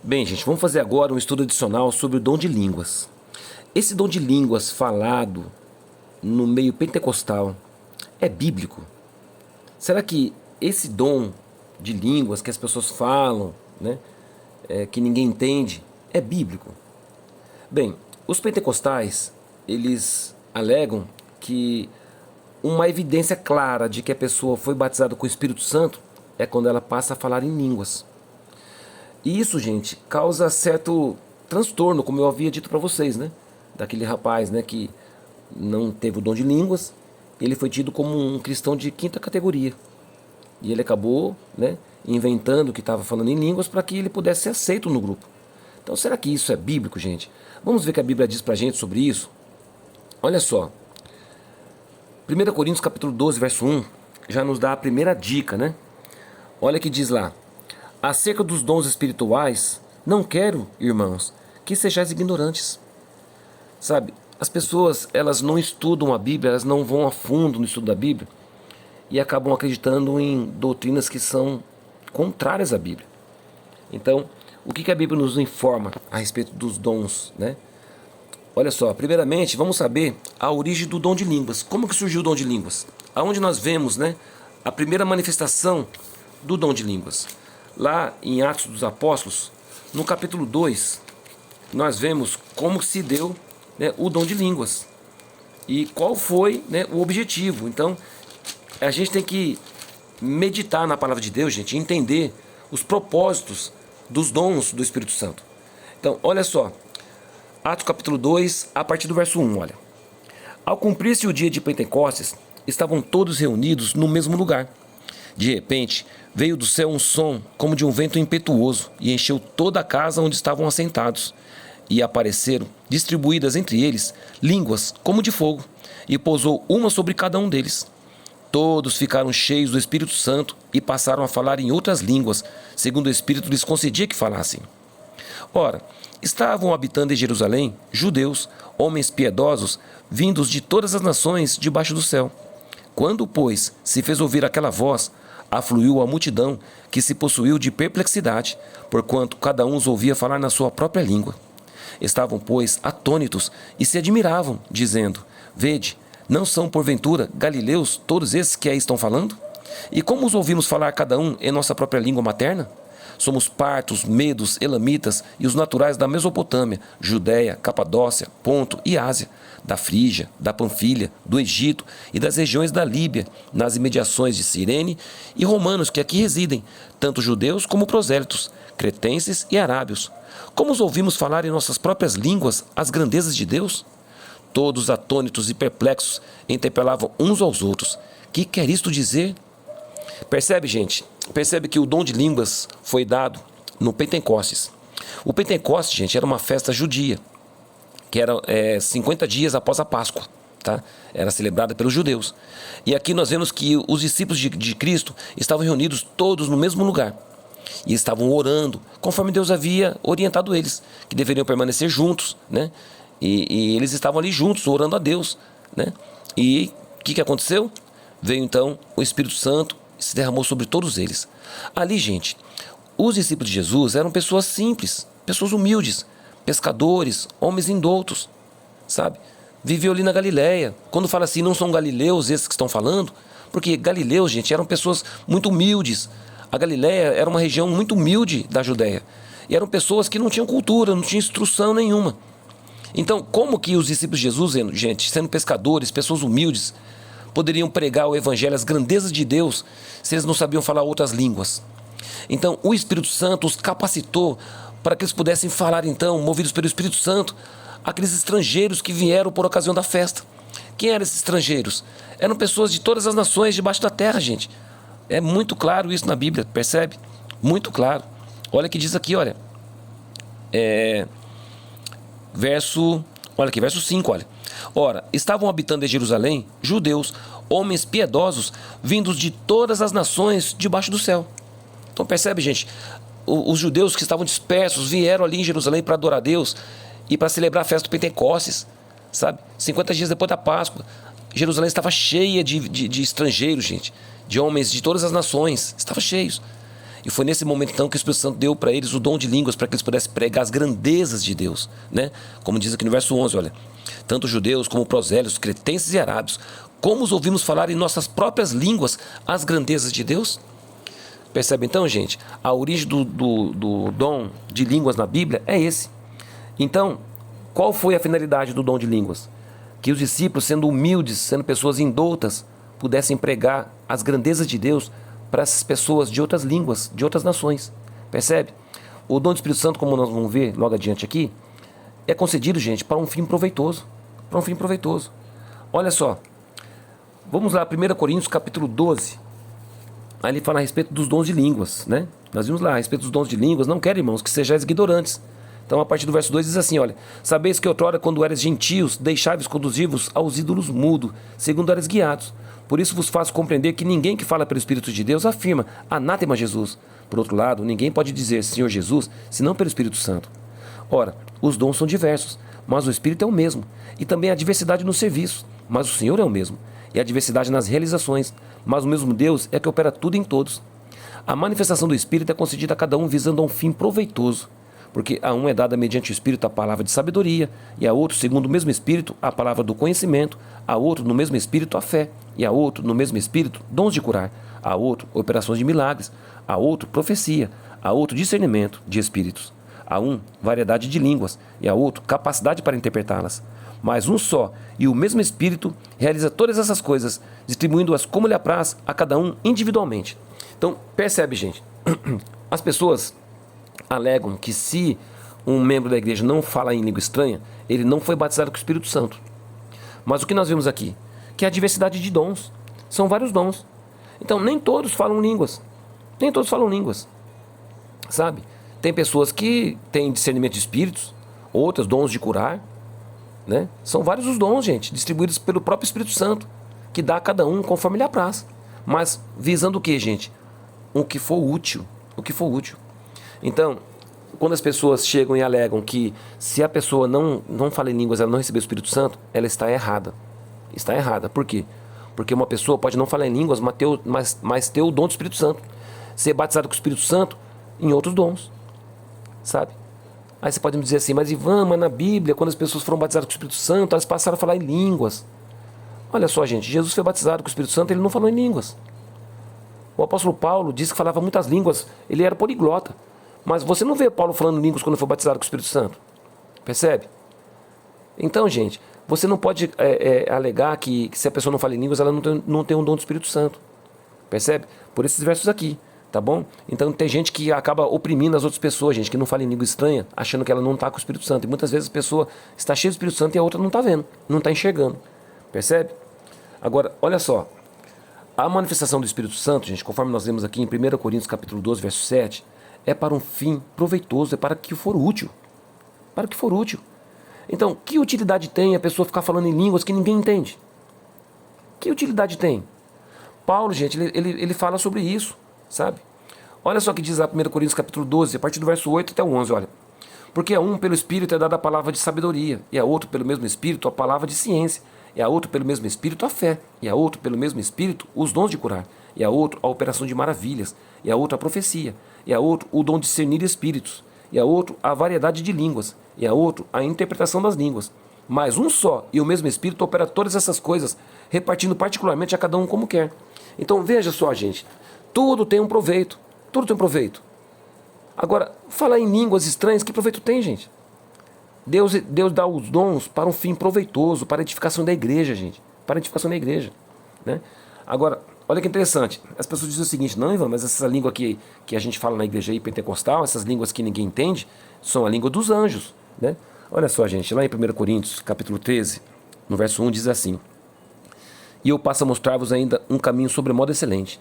Bem, gente, vamos fazer agora um estudo adicional sobre o dom de línguas. Esse dom de línguas falado no meio pentecostal é bíblico? Será que esse dom de línguas que as pessoas falam, né, que ninguém entende, é bíblico? Bem, os pentecostais, eles alegam que uma evidência clara de que a pessoa foi batizada com o Espírito Santo é quando ela passa a falar em línguas. E isso, gente, causa certo transtorno, como eu havia dito para vocês, né? Daquele rapaz, né, que não teve o dom de línguas, ele foi tido como um cristão de quinta categoria. E ele acabou, né, inventando que estava falando em línguas para que ele pudesse ser aceito no grupo. Então, será que isso é bíblico, gente? Vamos ver o que a Bíblia diz para a gente sobre isso? Olha só, 1 Coríntios capítulo 12, verso 1, já nos dá a primeira dica, né? Olha que diz lá: acerca dos dons espirituais, não quero, irmãos, que sejais ignorantes. Sabe, as pessoas, elas não estudam a Bíblia, elas não vão a fundo no estudo da Bíblia e acabam acreditando em doutrinas que são contrárias à Bíblia. Então, o que a Bíblia nos informa a respeito dos dons, né? Olha só, primeiramente, vamos saber a origem do dom de línguas. Como que surgiu o dom de línguas? Aonde nós vemos, né, a primeira manifestação do dom de línguas? Lá em Atos dos Apóstolos, no capítulo 2, nós vemos como se deu, né, o dom de línguas e qual foi, né, o objetivo. Então, a gente tem que meditar na palavra de Deus, gente, e entender os propósitos dos dons do Espírito Santo. Então, olha só, Atos capítulo 2, a partir do verso 1, olha. Ao cumprir-se o dia de Pentecostes, estavam todos reunidos no mesmo lugar. De repente, veio do céu um som como de um vento impetuoso e encheu toda a casa onde estavam assentados. E apareceram, distribuídas entre eles, línguas como de fogo, e pousou uma sobre cada um deles. Todos ficaram cheios do Espírito Santo e passaram a falar em outras línguas, segundo o Espírito lhes concedia que falassem. Ora, estavam habitando em Jerusalém judeus, homens piedosos, vindos de todas as nações debaixo do céu. Quando, pois, se fez ouvir aquela voz, afluiu a multidão, que se possuiu de perplexidade, porquanto cada um os ouvia falar na sua própria língua. Estavam, pois, atônitos e se admiravam, dizendo: vede, não são porventura galileus todos esses que aí estão falando? E como os ouvimos falar cada um em nossa própria língua materna? Somos partos, medos, elamitas e os naturais da Mesopotâmia, Judéia, Capadócia, Ponto e Ásia, da Frígia, da Panfilha, do Egito e das regiões da Líbia, nas imediações de Cirene, e romanos que aqui residem, tanto judeus como prosélitos, cretenses e arábios. Como os ouvimos falar em nossas próprias línguas as grandezas de Deus? Todos atônitos e perplexos interpelavam uns aos outros: que quer isto dizer? Percebe, gente? Percebe que o dom de línguas foi dado no Pentecostes. O Pentecostes, gente, era uma festa judia, que era 50 dias após a Páscoa, tá? Era celebrada pelos judeus. E aqui nós vemos que os discípulos de Cristo estavam reunidos todos no mesmo lugar. E estavam orando, conforme Deus havia orientado eles, que deveriam permanecer juntos, né? E eles estavam ali juntos, orando a Deus, né? E o que aconteceu? Veio então o Espírito Santo e se derramou sobre todos eles. Ali, gente, os discípulos de Jesus eram pessoas simples, pessoas humildes, pescadores, homens indoutos, sabe? Viviam ali na Galileia. Quando fala assim, não são galileus esses que estão falando, porque galileus, gente, eram pessoas muito humildes. A Galileia era uma região muito humilde da Judéia. E eram pessoas que não tinham cultura, não tinham instrução nenhuma. Então, como que os discípulos de Jesus, gente, sendo pescadores, pessoas humildes, poderiam pregar o evangelho, as grandezas de Deus, se eles não sabiam falar outras línguas? Então, o Espírito Santo os capacitou para que eles pudessem falar, então, movidos pelo Espírito Santo, aqueles estrangeiros que vieram por ocasião da festa. Quem eram esses estrangeiros? Eram pessoas de todas as nações debaixo da terra, gente. É muito claro isso na Bíblia, percebe? Muito claro. Olha o que diz aqui, olha. Verso 5, olha. Ora, estavam habitando em Jerusalém judeus, homens piedosos, vindos de todas as nações debaixo do céu. Então percebe, gente, os judeus que estavam dispersos vieram ali em Jerusalém para adorar a Deus e para celebrar a festa do Pentecostes, sabe? 50 dias depois da Páscoa. Jerusalém estava cheia de estrangeiros, gente, de homens de todas as nações, estava cheios. E foi nesse momento então que o Espírito Santo deu para eles o dom de línguas para que eles pudessem pregar as grandezas de Deus, né? Como diz aqui no verso 11, olha, tanto judeus como prosélitos, cretenses e arábios, como os ouvimos falar em nossas próprias línguas as grandezas de Deus? Percebe então, gente? A origem do dom de línguas na Bíblia é esse. Então, qual foi a finalidade do dom de línguas? Que os discípulos, sendo humildes, sendo pessoas indoutas, pudessem pregar as grandezas de Deus para essas pessoas de outras línguas, de outras nações. Percebe? O dom do Espírito Santo, como nós vamos ver logo adiante aqui, é concedido, gente, para um fim proveitoso. Para um fim proveitoso. Olha só. Vamos lá, 1 Coríntios capítulo 12. Aí ele fala a respeito dos dons de línguas, né? Nós vimos lá a respeito dos dons de línguas. Não quero, irmãos, que sejais ignorantes. Então, a partir do verso 2 diz assim, olha, sabeis que outrora, quando eres gentios, deixáveis conduzir-vos aos ídolos mudos, segundo eres guiados. Por isso vos faço compreender que ninguém que fala pelo Espírito de Deus afirma, anátema Jesus. Por outro lado, ninguém pode dizer Senhor Jesus, senão pelo Espírito Santo. Ora, os dons são diversos, mas o Espírito é o mesmo. E também há diversidade no serviço, mas o Senhor é o mesmo. E há diversidade nas realizações, mas o mesmo Deus é que opera tudo em todos. A manifestação do Espírito é concedida a cada um visando a um fim proveitoso. Porque a um é dada mediante o Espírito a palavra de sabedoria, e a outro, segundo o mesmo Espírito, a palavra do conhecimento, a outro, no mesmo Espírito, a fé, e a outro, no mesmo Espírito, dons de curar, a outro, operações de milagres, a outro, profecia, a outro, discernimento de espíritos, a um, variedade de línguas, e a outro, capacidade para interpretá-las. Mas um só e o mesmo Espírito realiza todas essas coisas, distribuindo-as como lhe apraz a cada um individualmente. Então, percebe, gente, as pessoas alegam que se um membro da igreja não fala em língua estranha, ele não foi batizado com o Espírito Santo. Mas o que nós vemos aqui? Que há diversidade de dons. São vários dons. Então, nem todos falam línguas. Nem todos falam línguas. Sabe? Tem pessoas que têm discernimento de espíritos, outras dons de curar, né? São vários os dons, gente, distribuídos pelo próprio Espírito Santo, que dá a cada um conforme lhe apraz. Mas visando o que, gente? O que for útil. O que for útil. Então, quando as pessoas chegam e alegam que se a pessoa não fala em línguas, ela não recebeu o Espírito Santo, ela está errada. Está errada. Por quê? Porque uma pessoa pode não falar em línguas, mas ter o dom do Espírito Santo. Ser batizado com o Espírito Santo em outros dons. Sabe? Aí você pode me dizer assim, mas Ivan, mas na Bíblia, quando as pessoas foram batizadas com o Espírito Santo, elas passaram a falar em línguas. Olha só, gente, Jesus foi batizado com o Espírito Santo, ele não falou em línguas. O apóstolo Paulo disse que falava muitas línguas, ele era poliglota. Mas você não vê Paulo falando línguas quando foi batizado com o Espírito Santo. Percebe? Então, gente, você não pode alegar que se a pessoa não fala em línguas, ela não tem um dom do Espírito Santo. Percebe? Por esses versos aqui, tá bom? Então tem gente que acaba oprimindo as outras pessoas, gente, que não fala em língua estranha, achando que ela não está com o Espírito Santo. E muitas vezes a pessoa está cheia do Espírito Santo e a outra não está vendo, não está enxergando. Percebe? Agora, olha só. A manifestação do Espírito Santo, gente, conforme nós lemos aqui em 1 Coríntios capítulo 12, verso 7, é para um fim proveitoso, é para que for útil. Para que for útil. Então, que utilidade tem a pessoa ficar falando em línguas que ninguém entende? Que utilidade tem? Paulo, gente, ele fala sobre isso, sabe? Olha só o que diz lá 1 Coríntios capítulo 12, a partir do verso 8 até o 11, olha. Porque a um pelo Espírito é dada a palavra de sabedoria, e a outro pelo mesmo Espírito a palavra de ciência, e a outro pelo mesmo Espírito a fé, e a outro pelo mesmo Espírito os dons de curar, e a outro a operação de maravilhas, e a outro a profecia, e a outro o dom de discernir espíritos, e a outro a variedade de línguas, e a outro a interpretação das línguas. Mas um só e o mesmo Espírito opera todas essas coisas, repartindo particularmente a cada um como quer. Então veja só, gente, tudo tem um proveito, tudo tem um proveito. Agora, falar em línguas estranhas, que proveito tem, gente? Deus dá os dons para um fim proveitoso, para a edificação da igreja, gente. Para a edificação da igreja, né? Agora, olha que interessante. As pessoas dizem o seguinte, não, Ivan, mas essa língua que a gente fala na igreja aí pentecostal, essas línguas que ninguém entende, são a língua dos anjos, né? Olha só, gente, lá em 1 Coríntios, capítulo 13, no verso 1, diz assim: E eu passo a mostrar-vos ainda um caminho sobremodo excelente.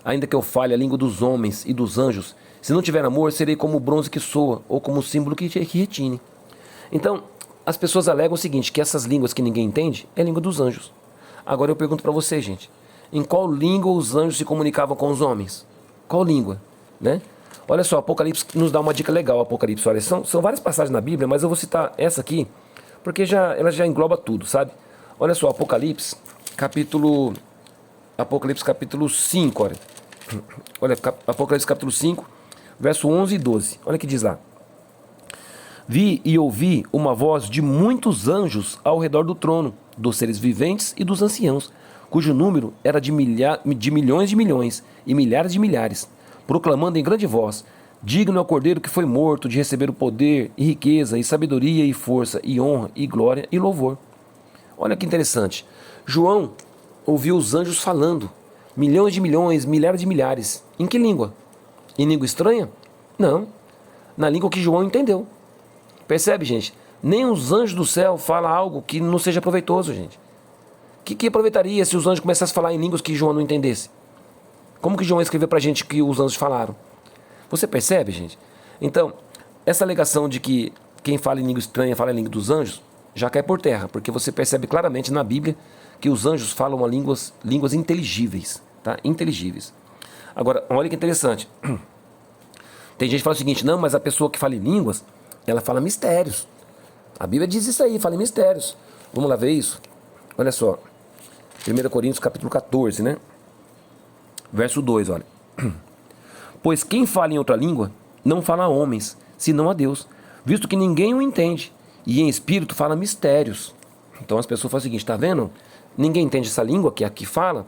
Ainda que eu fale a língua dos homens e dos anjos, se não tiver amor, serei como o bronze que soa, ou como o símbolo que retine. Então, as pessoas alegam o seguinte, que essas línguas que ninguém entende é a língua dos anjos. Agora eu pergunto para vocês, gente, em qual língua os anjos se comunicavam com os homens? Qual língua? Né? Olha só, Apocalipse nos dá uma dica legal, Apocalipse. Olha, são várias passagens na Bíblia, mas eu vou citar essa aqui, porque ela já engloba tudo, sabe? Olha só, Apocalipse capítulo 5, olha. Olha, Apocalipse capítulo 5, verso 11 e 12. Olha o que diz lá. Vi e ouvi uma voz de muitos anjos ao redor do trono, dos seres viventes e dos anciãos, cujo número era de milhões de milhões e milhares de milhares, proclamando em grande voz: digno é o Cordeiro que foi morto de receber o poder e riqueza e sabedoria e força e honra e glória e louvor. Olha que interessante. João ouviu os anjos falando, milhões de milhões, milhares de milhares. Em que língua? Em língua estranha? Não. Na língua que João entendeu. Percebe, gente? Nem os anjos do céu falam algo que não seja proveitoso, gente. O que aproveitaria se os anjos começassem a falar em línguas que João não entendesse? Como que João escreveu pra gente que os anjos falaram? Você percebe, gente? Então, essa alegação de que quem fala em língua estranha fala em língua dos anjos já cai por terra, porque você percebe claramente na Bíblia que os anjos falam línguas inteligíveis, tá? Inteligíveis. Agora, olha que interessante. Tem gente que fala o seguinte: não, mas a pessoa que fala em línguas, ela fala mistérios. A Bíblia diz isso aí, fala em mistérios. Vamos lá ver isso? Olha só. 1 Coríntios capítulo 14, né? Verso 2, olha. Pois quem fala em outra língua não fala a homens, senão a Deus, visto que ninguém o entende, e em espírito fala mistérios. Então as pessoas falam o seguinte: tá vendo? Ninguém entende essa língua que aqui fala,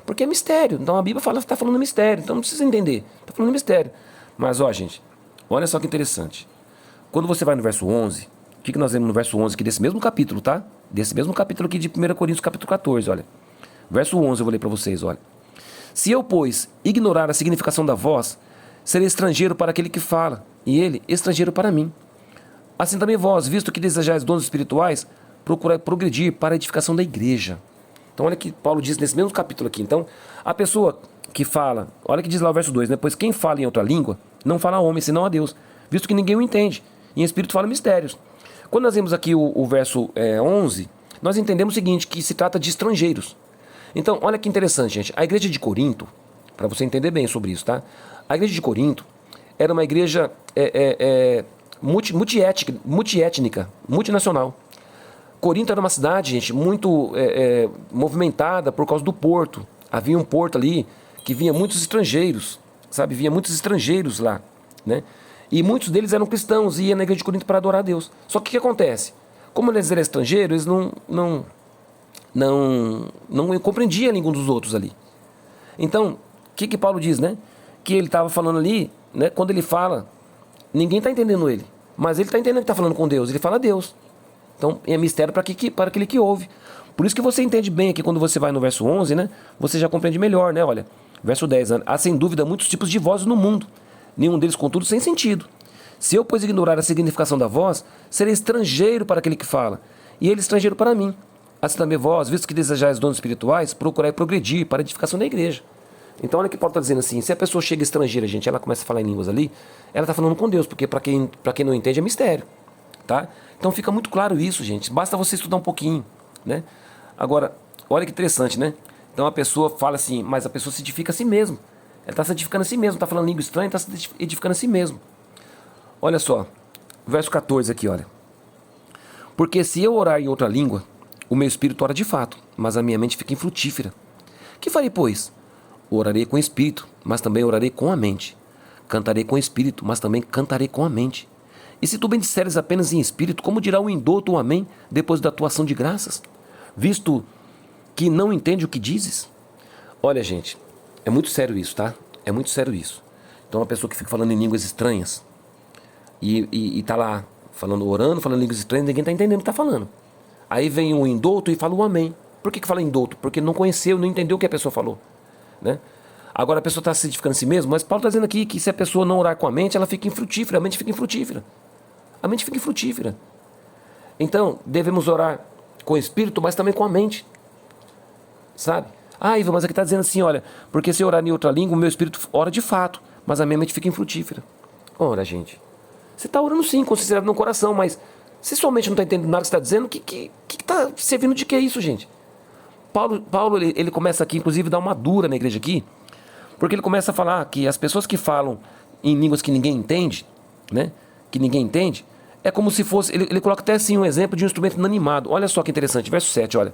porque é mistério. Então a Bíblia fala, está falando mistério, então não precisa entender, está falando mistério. Mas ó, gente, olha só que interessante. Quando você vai no verso 11, o que nós vemos no verso 11 aqui desse mesmo capítulo, tá? Desse mesmo capítulo aqui de 1 Coríntios capítulo 14, olha. Verso 11 eu vou ler para vocês, olha. Se eu, pois, ignorar a significação da voz, serei estrangeiro para aquele que fala, e ele estrangeiro para mim. Assim também vós, visto que desejais dons espirituais, procurai progredir para a edificação da igreja. Então olha o que Paulo diz nesse mesmo capítulo aqui. Então, a pessoa que fala, olha o que diz lá o verso 2, né? Pois quem fala em outra língua, não fala a homem, senão a Deus, visto que ninguém o entende. E em espírito fala mistérios. Quando nós vemos aqui o verso 11, nós entendemos o seguinte, que se trata de estrangeiros. Então, olha que interessante, gente. A igreja de Corinto, para você entender bem sobre isso, tá? A igreja de Corinto era uma igreja multiétnica, multinacional. Corinto era uma cidade, gente, muito movimentada por causa do porto. Havia um porto ali que vinha muitos estrangeiros, sabe? Vinha muitos estrangeiros lá, né? E muitos deles eram cristãos e iam na igreja de Corinto para adorar a Deus. Só que o que acontece? Como eles eram estrangeiros, eles não compreendiam a língua dos outros ali. Então, o que Paulo diz, né? Que ele estava falando ali, né? Quando ele fala, ninguém está entendendo ele. Mas ele está entendendo que está falando com Deus. Ele fala a Deus. Então, é mistério para aquele que ouve. Por isso que você entende bem aqui, quando você vai no verso 11, né? Você já compreende melhor, né? Olha, verso 10. Há sem dúvida muitos tipos de vozes no mundo. Nenhum deles, contudo, sem sentido. Se eu, pois, ignorar a significação da voz, serei estrangeiro para aquele que fala, e ele estrangeiro para mim. Assim também vós, visto que desejais dons espirituais, procurai progredir para a edificação da igreja. Então olha o que Paulo está dizendo assim: se a pessoa chega estrangeira, gente, ela começa a falar em línguas ali, ela está falando com Deus, porque para quem não entende é mistério, tá? Então fica muito claro isso, gente. Basta você estudar um pouquinho, né? Agora, olha que interessante, né? Então a pessoa fala assim, mas a pessoa se edifica a si mesma. Ela está se edificando a si mesma, está falando língua estranha, está se edificando a si mesmo. Olha só, verso 14 aqui, olha. Porque se eu orar em outra língua, o meu espírito ora de fato, mas a minha mente fica infrutífera. Que farei, pois? Orarei com o espírito, mas também orarei com a mente. Cantarei com o espírito, mas também cantarei com a mente. E se tu bendisseres apenas em espírito, como dirá o indouto o amém, depois da tua ação de graças? Visto que não entende o que dizes? Olha, gente, é muito sério isso, tá? É muito sério isso. Então, uma pessoa que fica falando em línguas estranhas e tá lá orando, falando em línguas estranhas, ninguém tá entendendo o que tá falando. Aí vem o indouto e fala o amém. Por que fala indouto? Porque não conheceu, não entendeu o que a pessoa falou, né? Agora a pessoa está se edificando a si mesma, mas Paulo está dizendo aqui que se a pessoa não orar com a mente, ela fica infrutífera, a mente fica infrutífera. A mente fica infrutífera. Então, devemos orar com o espírito, mas também com a mente. Sabe? Ah, Ivan, mas aqui está dizendo assim, olha, porque se eu orar em outra língua, o meu espírito ora de fato, mas a minha mente fica infrutífera. Ora, gente, você está orando sim, com sinceridade no coração, mas se sua mente não está entendendo nada que você está dizendo, que está servindo de que isso, gente? Paulo ele começa aqui, inclusive, a dar uma dura na igreja aqui, porque ele começa a falar que as pessoas que falam em línguas que ninguém entende, né? Que ninguém entende, é como se fosse... Ele coloca até assim um exemplo de um instrumento inanimado. Olha só que interessante, verso 7, olha.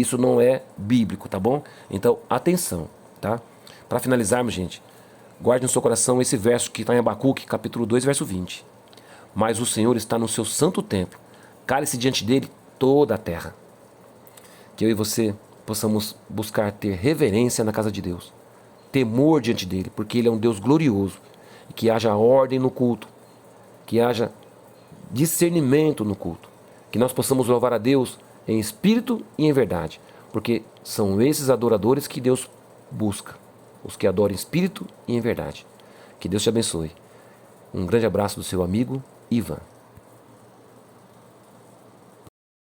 Isso não é bíblico, tá bom? Então, atenção, tá? Para finalizarmos, gente, guarde no seu coração esse verso que está em Abacuque, capítulo 2, verso 20. Mas o Senhor está no seu santo templo, cale-se diante dele toda a terra. Que eu e você possamos buscar ter reverência na casa de Deus, temor diante dele, porque ele é um Deus glorioso, e que haja ordem no culto, que haja discernimento no culto, que nós possamos louvar a Deus em espírito e em verdade, porque são esses adoradores que Deus busca, os que adoram em espírito e em verdade. Que Deus te abençoe. Um grande abraço do seu amigo Ivan.